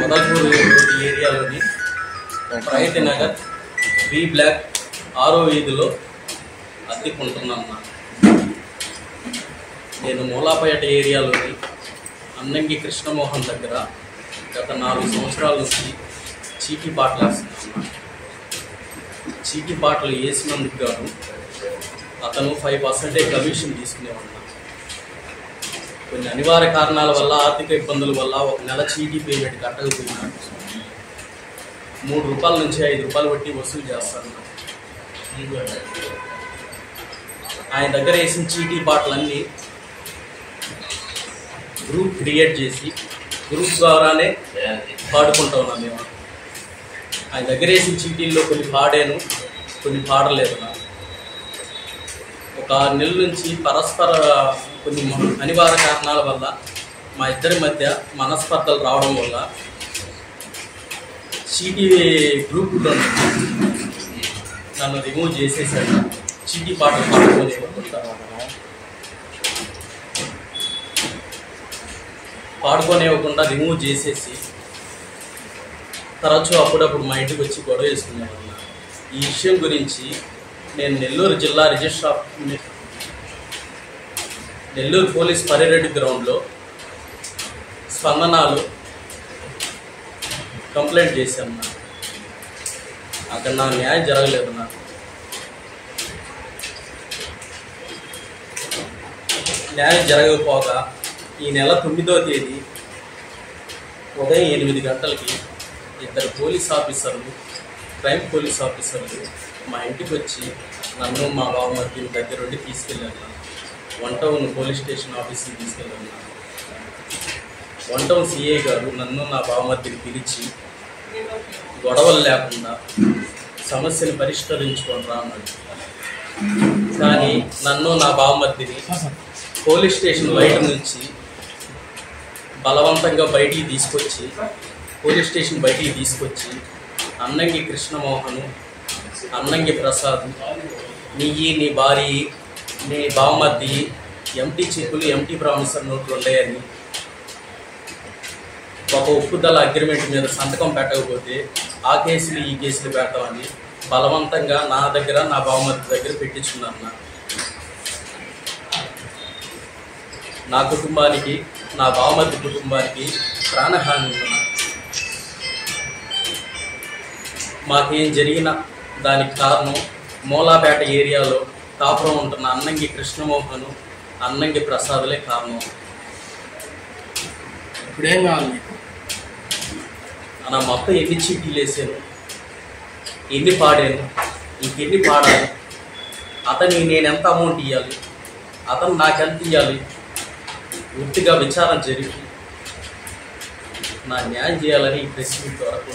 మొదల్పూర్ ఏరియాలోని Pragathi Nagar B block 6వ వీధిలో అద్దెకుంటున్నాను. నేను మూలాపేట ఏరియాలోని అన్నంగి కృష్ణమోహన్ దగ్గర గత 4 సంవత్సరాల నుంచి చీటీ పాటలు వేస్తున్నాను. చీటీ పాటలు వేసినందుకు గాను అతను 5% కమిషన్ తీసుకునేవాడు. కొన్ని అనివార్య కారణాల వల్ల, ఆర్థిక ఇబ్బందుల వల్ల ఒక నెల చీటీ పేమెంట్ కట్టకపోయినాడు. 3 రూపాయల నుంచి 5 రూపాయలు బట్టి వసూలు చేస్తాను. ఆయన దగ్గర వేసిన చీటీ పాటలన్నీ గ్రూప్ క్రియేట్ చేసి గ్రూప్ ద్వారానే పాడుకుంటా ఉన్నాం మేము. ఆయన దగ్గర వేసిన చీటీల్లో కొన్ని పాడాను, కొన్ని పాడలేదు. నాకు ఒక 6 నెలల నుంచి పరస్పర కొన్ని అనివార్య కారణాల వల్ల మా ఇద్దరి మధ్య మనస్పర్ధలు రావడం వల్ల చీటీ గ్రూప్లో నన్ను రిమూవ్ చేసేసాడు. చీటీ పాటలు పాడుకోనివ్వకుండా రిమూవ్ చేసేసి తరచూ అప్పుడప్పుడు మా ఇంటికి వచ్చి గొడవ వేసుకున్నాను. ఈ విషయం గురించి నేను నెల్లూరు జిల్లా రిజిస్ట్రార్ నెల్లూరు పోలీస్ పరిరెడ్డి గ్రౌండ్లో స్పందనాలు కంప్లైంట్ చేశాను. అక్కడ నా న్యాయం జరగలేదు. నాకు న్యాయం జరగకపోగా ఈ నెల 9వ తేదీ ఉదయం 8 గంటలకి 2 పోలీస్ ఆఫీసర్లు, క్రైమ్ పోలీస్ ఆఫీసర్లు మా ఇంటికి వచ్చి నన్ను మా బావమర్దిని దగ్గరుండి తీసుకెళ్ళాను. 1 టౌన్ పోలీస్ స్టేషన్ ఆఫీస్కి తీసుకెళ్ళాను. 1 టౌన్ సిఐ గారు నన్ను నా బావమర్దిని పిలిచి గొడవలు లేకుండా సమస్యను పరిష్కరించుకోండిరా అన్నాడు. కానీ నన్ను నా బావమర్దిని పోలీస్ స్టేషన్ బయట నుంచి బలవంతంగా బయటికి తీసుకొచ్చి అన్నంగి కృష్ణమోహను, అన్నంగి ప్రసాద్, నీ భార్య, నీ బావమర్ది ఎంటీ చెక్కులు, ఎంటీ ప్రామిసర్ నోట్లు ఉన్నాయని ఒక ఒప్పుదల అగ్రిమెంట్ మీద సంతకం పెట్టకపోతే ఆ కేసులు ఈ కేసులు పెడతామని బలవంతంగా నా దగ్గర, నా బావమర్ది దగ్గర పెట్టించుకున్నాను. నా కుటుంబానికి, నా బావమర్ది కుటుంబానికి ప్రాణహాని ఉంది. మాకేం జరిగిన దానికి కారణం మూలాపేట ఏరియాలో కాపురం ఉంటున్న అన్నంగి కృష్ణమోహను, అన్నంగి ప్రసాదులే కారణం. ఇప్పుడేం కావాలి? నా మొత్తం ఎన్ని చీటీలు వేసాను, ఎన్ని పాడాను, ఇంకెన్ని పాడాలి, అతనికి నేను ఎంత అమౌంట్ ఇవ్వాలి, అతను నాకెంత ఇవ్వాలి, పూర్తిగా విచారణ జరిగి నా న్యాయం చేయాలని ఈ ప్రెస్ మీట్ వరకు